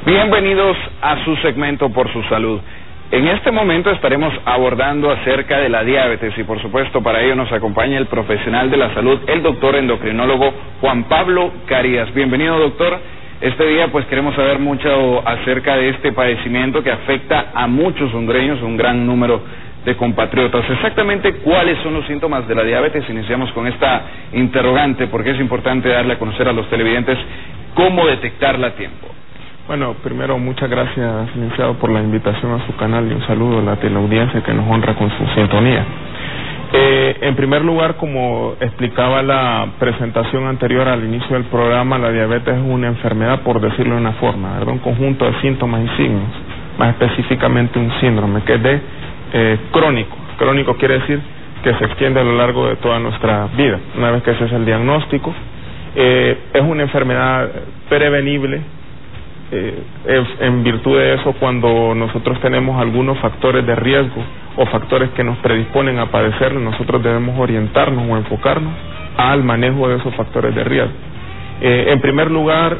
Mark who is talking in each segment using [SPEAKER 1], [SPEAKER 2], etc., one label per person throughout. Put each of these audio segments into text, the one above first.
[SPEAKER 1] Bienvenidos a su segmento Por Su Salud. En este momento estaremos abordando acerca de la diabetes y por supuesto para ello nos acompaña el profesional de la salud, el doctor endocrinólogo Juan Pablo Carías. Bienvenido, doctor. Este día pues queremos saber mucho acerca de este padecimiento que afecta a muchos hondureños, un gran número de compatriotas. Exactamente cuáles son los síntomas de la diabetes. Iniciamos con esta interrogante porque es importante darle a conocer a los televidentes cómo detectarla a tiempo.
[SPEAKER 2] Bueno, primero muchas gracias, licenciado, por la invitación a su canal y un saludo a la teleaudiencia que nos honra con su sintonía. En primer lugar, como explicaba la presentación anterior al inicio del programa, la diabetes es una enfermedad, por decirlo de una forma, ¿verdad? Un conjunto de síntomas y signos, más específicamente un síndrome que es de crónico. Crónico quiere decir que se extiende a lo largo de toda nuestra vida. Una vez que ese es el diagnóstico, es una enfermedad prevenible. En virtud de eso, cuando nosotros tenemos algunos factores de riesgo o factores que nos predisponen a padecerlo, nosotros debemos orientarnos o enfocarnos al manejo de esos factores de riesgo. En primer lugar,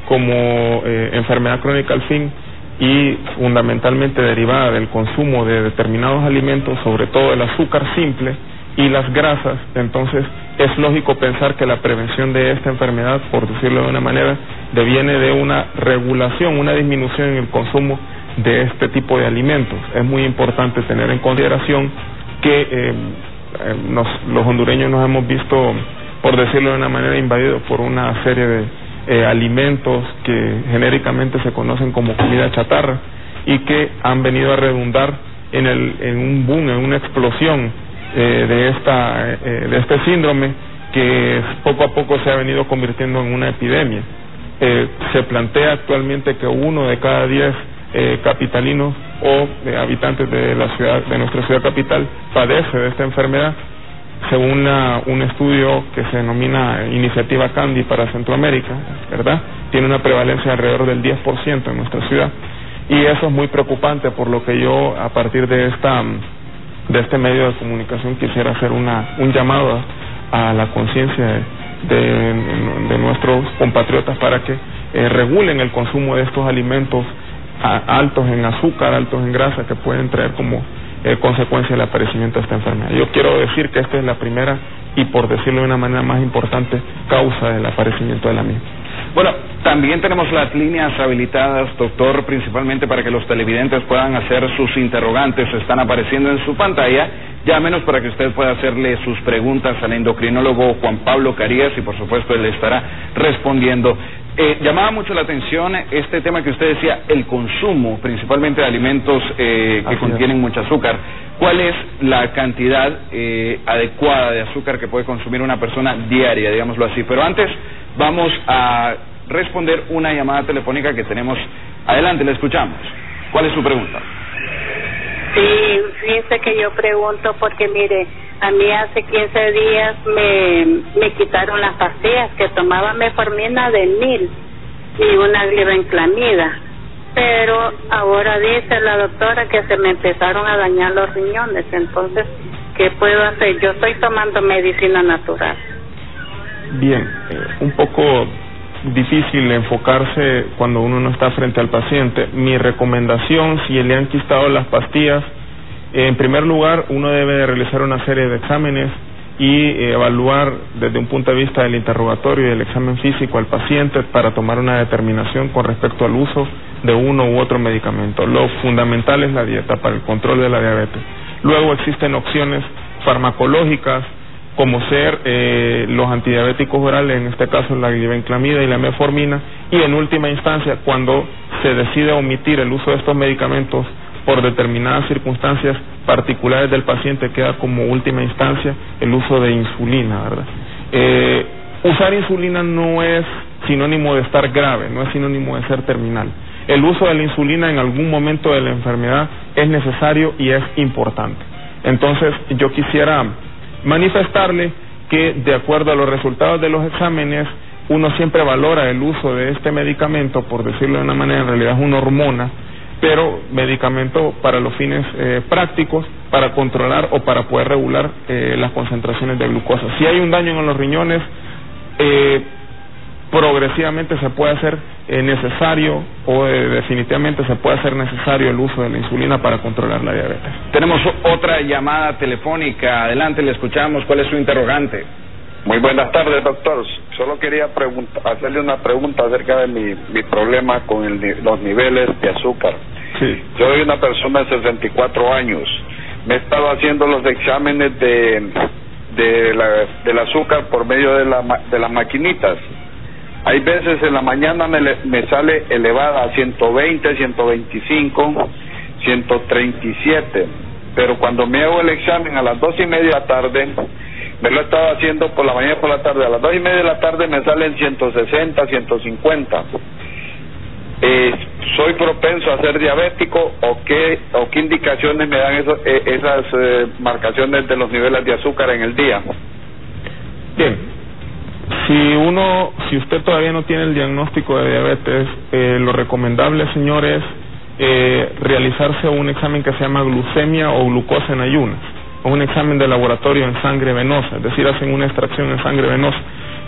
[SPEAKER 2] como enfermedad crónica al fin y fundamentalmente derivada del consumo de determinados alimentos, sobre todo el azúcar simple y las grasas, entonces es lógico pensar que la prevención de esta enfermedad, por decirlo de una manera, deviene de una regulación, una disminución en el consumo de este tipo de alimentos. Es muy importante tener en consideración que los hondureños nos hemos visto, por decirlo de una manera, invadidos por una serie de alimentos que genéricamente se conocen como comida chatarra y que han venido a redundar en un boom, en una explosión de este síndrome que poco a poco se ha venido convirtiendo en una epidemia. Se plantea actualmente que 1 de cada 10 capitalinos o habitantes de nuestra ciudad capital padece de esta enfermedad, según un estudio que se denomina Iniciativa Candy para Centroamérica, ¿verdad? Tiene una prevalencia alrededor del 10% en nuestra ciudad, y eso es muy preocupante, por lo que yo, a partir de este medio de comunicación, quisiera hacer un llamado a la conciencia de nuestros compatriotas para que regulen el consumo de estos alimentos altos en azúcar, altos en grasa, que pueden traer como consecuencia el aparecimiento de esta enfermedad. Yo quiero decir que esta es la primera y, por decirlo de una manera más importante, causa del aparecimiento de la misma.
[SPEAKER 1] Bueno, también tenemos las líneas habilitadas, doctor, principalmente para que los televidentes puedan hacer sus interrogantes. Están apareciendo en su pantalla. Llámenos para que usted pueda hacerle sus preguntas al endocrinólogo Juan Pablo Carías y por supuesto él estará respondiendo. Llamaba mucho la atención este tema que usted decía, el consumo principalmente de alimentos que contienen mucho azúcar. ¿Cuál es la cantidad adecuada de azúcar que puede consumir una persona diaria, digámoslo así? Pero antes vamos a responder una llamada telefónica que tenemos. Adelante, le escuchamos. ¿Cuál es su pregunta?
[SPEAKER 3] Sí, fíjese que yo pregunto porque, mire, a mí hace 15 días me quitaron las pastillas que tomaba, metformina de 1000 y una glibenclamida, pero ahora dice la doctora que se me empezaron a dañar los riñones. Entonces, ¿qué puedo hacer? Yo estoy tomando medicina natural.
[SPEAKER 2] Bien, un poco difícil enfocarse cuando uno no está frente al paciente. Mi recomendación, si le han quitado las pastillas, en primer lugar uno debe de realizar una serie de exámenes y evaluar desde un punto de vista del interrogatorio y del examen físico al paciente para tomar una determinación con respecto al uso de uno u otro medicamento. Lo fundamental es la dieta para el control de la diabetes. Luego existen opciones farmacológicas como ser los antidiabéticos orales, en este caso la glibenclamida y la metformina, y en última instancia, cuando se decide omitir el uso de estos medicamentos por determinadas circunstancias particulares del paciente, queda como última instancia el uso de insulina, ¿verdad? Usar insulina no es sinónimo de estar grave, no es sinónimo de ser terminal. El uso de la insulina en algún momento de la enfermedad es necesario y es importante. Entonces, yo quisiera manifestarle que, de acuerdo a los resultados de los exámenes, uno siempre valora el uso de este medicamento, por decirlo de una manera, en realidad es una hormona, pero medicamento para los fines prácticos, para controlar o para poder regular las concentraciones de glucosa. Si hay un daño en los riñones, progresivamente se puede hacer necesario o definitivamente se puede hacer necesario el uso de la insulina para controlar la diabetes.
[SPEAKER 1] Tenemos otra llamada telefónica. Adelante, le escuchamos. ¿Cuál es su interrogante?
[SPEAKER 4] Muy buenas tardes, doctor. Solo quería hacerle una pregunta acerca de mi problema con los niveles de azúcar.
[SPEAKER 2] Sí.
[SPEAKER 4] Yo soy una persona de 64 años. Me he estado haciendo los exámenes del azúcar por medio de las maquinitas. Hay veces en la mañana me sale elevada a 120, 125, 137. Pero cuando me hago el examen a las 2:30 de la tarde, me lo he estado haciendo por la mañana y por la tarde. A las 2:30 de la tarde me salen 160, 150. ¿Soy propenso a ser diabético o qué indicaciones me dan esas marcaciones de los niveles de azúcar en el día?
[SPEAKER 2] Bien, si usted todavía no tiene el diagnóstico de diabetes, lo recomendable, señor, es realizarse un examen que se llama glucemia o glucosa en ayunas, o un examen de laboratorio en sangre venosa, es decir, hacen una extracción en sangre venosa.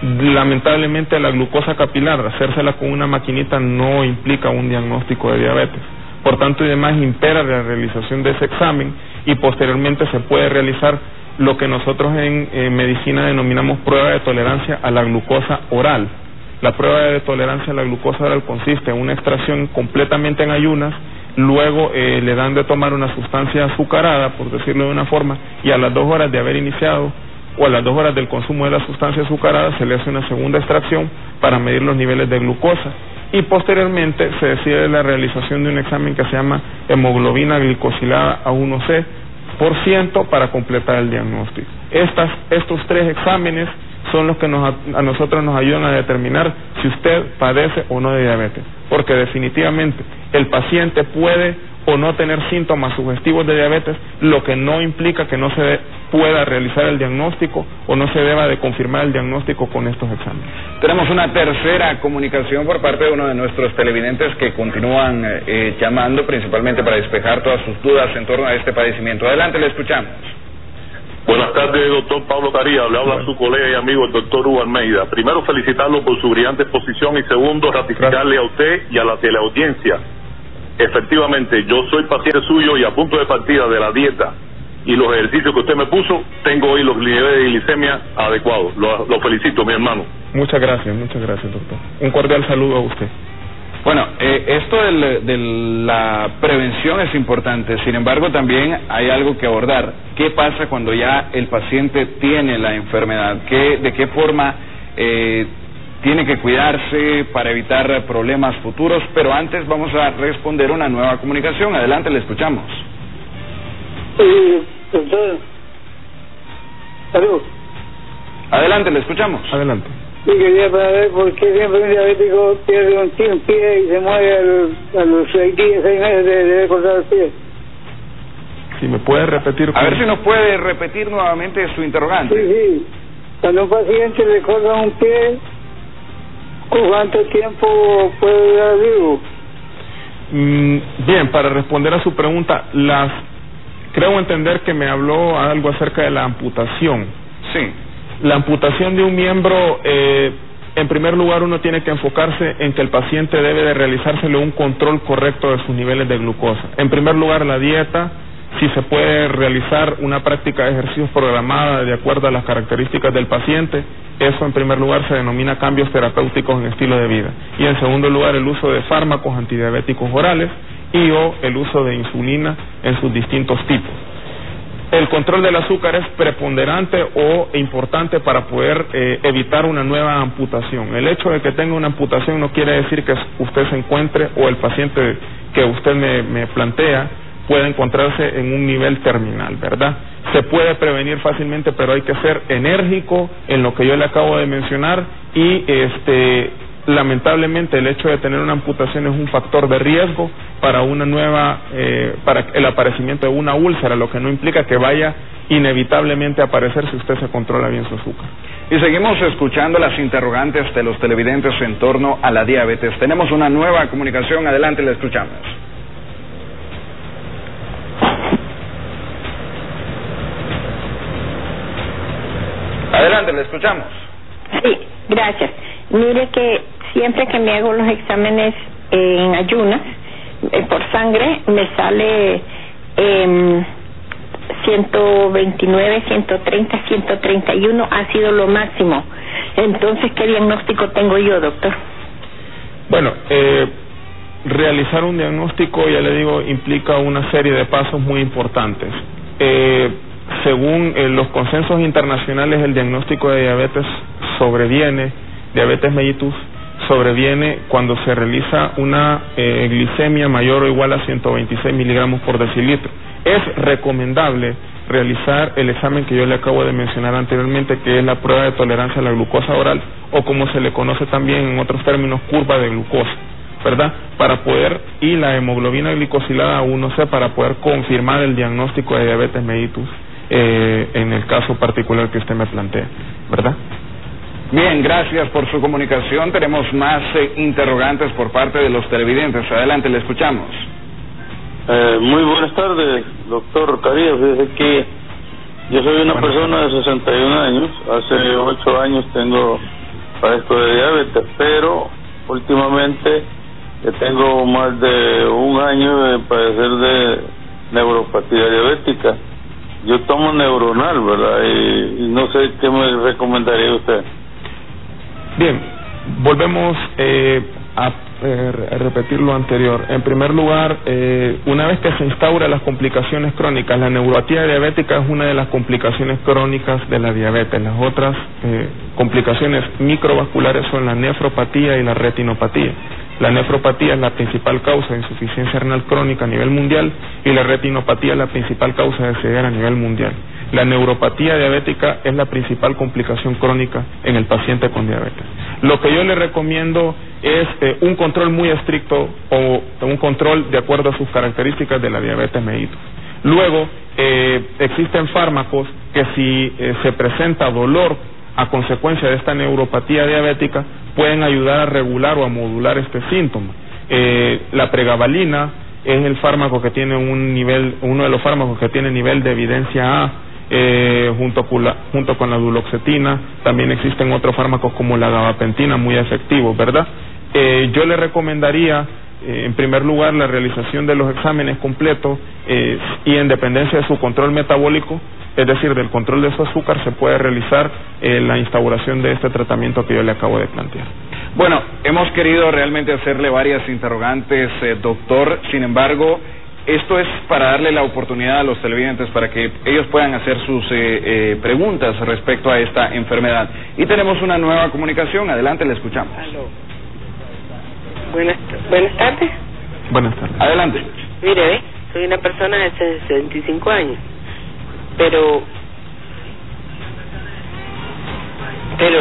[SPEAKER 2] Lamentablemente la glucosa capilar, hacérsela con una maquinita no implica un diagnóstico de diabetes. Por tanto y demás impera la realización de ese examen y posteriormente se puede realizar lo que nosotros en medicina denominamos prueba de tolerancia a la glucosa oral. La prueba de tolerancia a la glucosa oral consiste en una extracción completamente en ayunas, luego le dan de tomar una sustancia azucarada, por decirlo de una forma, y a las 2 horas de haber iniciado o a las 2 horas del consumo de la sustancia azucarada se le hace una segunda extracción para medir los niveles de glucosa y posteriormente se decide la realización de un examen que se llama hemoglobina glicosilada A1C% para completar el diagnóstico. Estos 3 exámenes son los que a nosotros nos ayudan a determinar si usted padece o no de diabetes, porque definitivamente el paciente puede o no tener síntomas sugestivos de diabetes, lo que no implica que no se pueda realizar el diagnóstico o no se deba de confirmar el diagnóstico con estos exámenes.
[SPEAKER 1] Tenemos una tercera comunicación por parte de uno de nuestros televidentes que continúan llamando principalmente para despejar todas sus dudas en torno a este padecimiento. Adelante, le escuchamos.
[SPEAKER 5] Buenas tardes, doctor Pablo Caría. Le habla su colega y amigo, el doctor Hugo Almeida. Primero, felicitarlo por su brillante exposición y segundo, ratificarle a usted y a la teleaudiencia. Efectivamente, yo soy paciente suyo y a punto de partida de la dieta y los ejercicios que usted me puso, tengo hoy los niveles de glicemia adecuados. Lo felicito, mi hermano.
[SPEAKER 2] Muchas gracias, doctor. Un cordial saludo a usted.
[SPEAKER 1] Bueno, esto de la prevención es importante, sin embargo también hay algo que abordar. ¿Qué pasa cuando ya el paciente tiene la enfermedad? ¿De qué forma tiene que cuidarse para evitar problemas futuros? Pero antes vamos a responder una nueva comunicación. Adelante, le escuchamos.
[SPEAKER 6] Doctor. Salud.
[SPEAKER 1] Adelante, le escuchamos.
[SPEAKER 2] Adelante.
[SPEAKER 6] Y quería saber por qué siempre un diabético pierde un pie y se muere a los 6 meses de cortar el pie.
[SPEAKER 2] Si me puede repetir.
[SPEAKER 1] A ver si nos puede repetir nuevamente su interrogante.
[SPEAKER 6] Sí. Cuando a un paciente le cortan un pie, ¿cuánto tiempo puede durar vivo?
[SPEAKER 2] Bien, para responder a su pregunta, creo entender que me habló algo acerca de la amputación.
[SPEAKER 1] Sí.
[SPEAKER 2] La amputación de un miembro, en primer lugar uno tiene que enfocarse en que el paciente debe de realizársele un control correcto de sus niveles de glucosa. En primer lugar, la dieta, si se puede realizar una práctica de ejercicios programada de acuerdo a las características del paciente, eso en primer lugar se denomina cambios terapéuticos en estilo de vida. Y en segundo lugar, el uso de fármacos antidiabéticos orales y o el uso de insulina en sus distintos tipos. El control del azúcar es preponderante o importante para poder evitar una nueva amputación. El hecho de que tenga una amputación no quiere decir que usted se encuentre o el paciente que usted me plantea puede encontrarse en un nivel terminal, ¿verdad? Se puede prevenir fácilmente, pero hay que ser enérgico en lo que yo le acabo de mencionar y lamentablemente el hecho de tener una amputación es un factor de riesgo para para el aparecimiento de una úlcera, lo que no implica que vaya inevitablemente a aparecer si usted se controla bien su azúcar.
[SPEAKER 1] Y seguimos escuchando las interrogantes de los televidentes en torno a la diabetes. Tenemos una nueva comunicación, adelante, la escuchamos. Adelante, le escuchamos.
[SPEAKER 7] Sí, gracias. Mire que siempre que me hago los exámenes en ayunas, por sangre, me sale 129, 130, 131, ha sido lo máximo. Entonces, ¿qué diagnóstico tengo yo, doctor?
[SPEAKER 2] Bueno, realizar un diagnóstico, ya le digo, implica una serie de pasos muy importantes. Según los consensos internacionales, el diagnóstico de diabetes mellitus sobreviene cuando se realiza una glicemia mayor o igual a 126 miligramos por decilitro. Es recomendable realizar el examen que yo le acabo de mencionar anteriormente, que es la prueba de tolerancia a la glucosa oral, o como se le conoce también en otros términos, curva de glucosa, ¿verdad? Para poder, y la hemoglobina glicosilada A1C, para poder confirmar el diagnóstico de diabetes mellitus en el caso particular que usted me plantea, ¿verdad?
[SPEAKER 1] Bien, gracias por su comunicación. Tenemos más interrogantes por parte de los televidentes. Adelante, le escuchamos.
[SPEAKER 8] Muy buenas tardes, doctor Carías. Fíjese que yo soy una persona de 61 años. Hace 8 años padezco de diabetes, pero últimamente tengo más de un año de padecer de neuropatía diabética. Yo tomo Neuronal, ¿verdad? Y no sé qué me recomendaría usted.
[SPEAKER 2] Bien, volvemos a repetir lo anterior. En primer lugar, una vez que se instauran las complicaciones crónicas, la neuropatía diabética es una de las complicaciones crónicas de la diabetes. Las otras complicaciones microvasculares son la nefropatía y la retinopatía. La nefropatía es la principal causa de insuficiencia renal crónica a nivel mundial y la retinopatía es la principal causa de ceguera a nivel mundial. La neuropatía diabética es la principal complicación crónica en el paciente con diabetes. Lo que yo le recomiendo es un control muy estricto o un control de acuerdo a sus características de la diabetes mellitus. Luego, existen fármacos que si se presenta dolor a consecuencia de esta neuropatía diabética pueden ayudar a regular o a modular este síntoma. La pregabalina es el fármaco que tiene uno de los fármacos que tiene nivel de evidencia A, junto con la duloxetina. También existen otros fármacos como la gabapentina muy efectivos, ¿verdad? Yo le recomendaría en primer lugar la realización de los exámenes completos y en dependencia de su control metabólico, es decir, del control de su azúcar, se puede realizar la instauración de este tratamiento que yo le acabo de plantear.
[SPEAKER 1] Bueno, hemos querido realmente hacerle varias interrogantes, doctor. Sin embargo, esto es para darle la oportunidad a los televidentes para que ellos puedan hacer sus preguntas respecto a esta enfermedad. Y tenemos una nueva comunicación. Adelante, le escuchamos.
[SPEAKER 9] Aló. Buenas tardes.
[SPEAKER 2] Buenas tardes.
[SPEAKER 1] Adelante.
[SPEAKER 9] Mire, soy una persona de 65 años, pero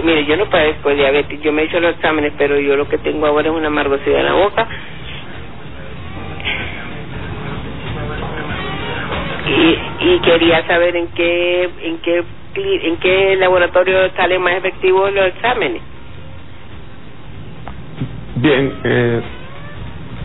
[SPEAKER 9] mire, yo no padezco de diabetes. Yo me he hecho los exámenes, pero yo lo que tengo ahora es una amargosidad en la boca. Y quería saber en qué laboratorio salen más efectivos los exámenes.
[SPEAKER 2] Bien,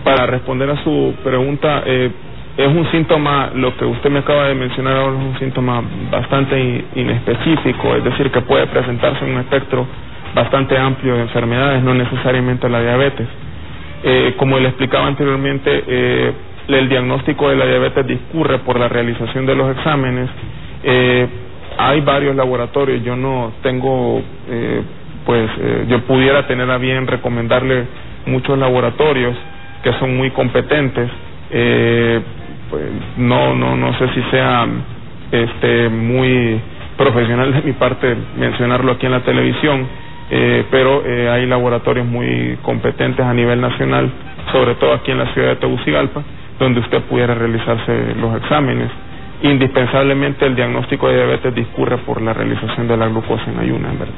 [SPEAKER 2] para responder a su pregunta, es un síntoma, lo que usted me acaba de mencionar ahora es un síntoma bastante inespecífico, es decir, que puede presentarse en un espectro bastante amplio de enfermedades, no necesariamente la diabetes. Como le explicaba anteriormente, el diagnóstico de la diabetes discurre por la realización de los exámenes. Hay varios laboratorios, yo no tengo, yo pudiera tener a bien recomendarle muchos laboratorios que son muy competentes. No sé si sea muy profesional de mi parte mencionarlo aquí en la televisión, pero hay laboratorios muy competentes a nivel nacional, sobre todo aquí en la ciudad de Tegucigalpa, donde usted pudiera realizarse los exámenes. Indispensablemente el diagnóstico de diabetes discurre por la realización de la glucosa en ayunas, en verdad.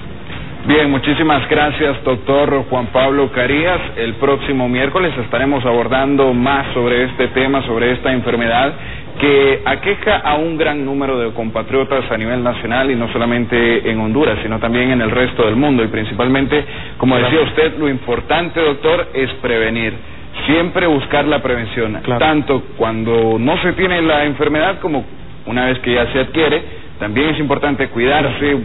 [SPEAKER 1] Bien, muchísimas gracias, doctor Juan Pablo Carías. El próximo miércoles estaremos abordando más sobre este tema, sobre esta enfermedad que aqueja a un gran número de compatriotas a nivel nacional y no solamente en Honduras, sino también en el resto del mundo. Y principalmente, como decía usted, lo importante, doctor, es prevenir. Siempre buscar la prevención, tanto cuando no se tiene la enfermedad como una vez que ya se adquiere, También es importante cuidarse,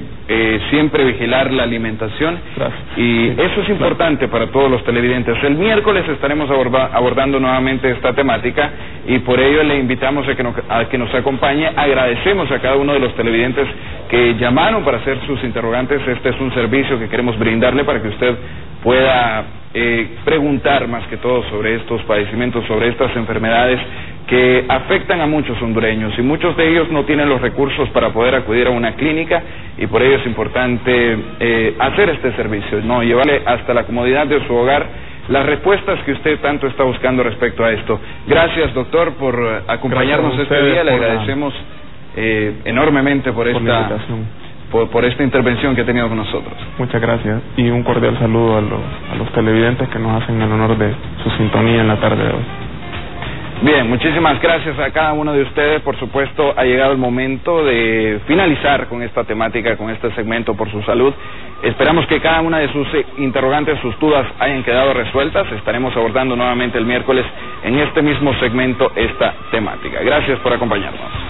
[SPEAKER 1] siempre vigilar la alimentación.
[SPEAKER 2] Gracias.
[SPEAKER 1] Y eso es importante para todos los televidentes. El miércoles estaremos abordando nuevamente esta temática y por ello le invitamos a que nos acompañe. Agradecemos a cada uno de los televidentes que llamaron para hacer sus interrogantes. Este es un servicio que queremos brindarle para que usted pueda preguntar más que todo sobre estos padecimientos, sobre estas enfermedades que afectan a muchos hondureños y muchos de ellos no tienen los recursos para poder acudir a una clínica y por ello es importante hacer este servicio, no llevarle hasta la comodidad de su hogar las respuestas que usted tanto está buscando respecto a esto. Gracias, doctor, por acompañarnos este día. Le agradecemos enormemente por esta intervención que ha tenido con nosotros.
[SPEAKER 2] Muchas gracias y un cordial saludo a los televidentes que nos hacen el honor de su sintonía en la tarde de hoy.
[SPEAKER 1] Bien, muchísimas gracias a cada uno de ustedes. Por supuesto, ha llegado el momento de finalizar con esta temática, con este segmento por su salud. Esperamos que cada una de sus interrogantes, sus dudas hayan quedado resueltas. Estaremos abordando nuevamente el miércoles en este mismo segmento esta temática. Gracias por acompañarnos.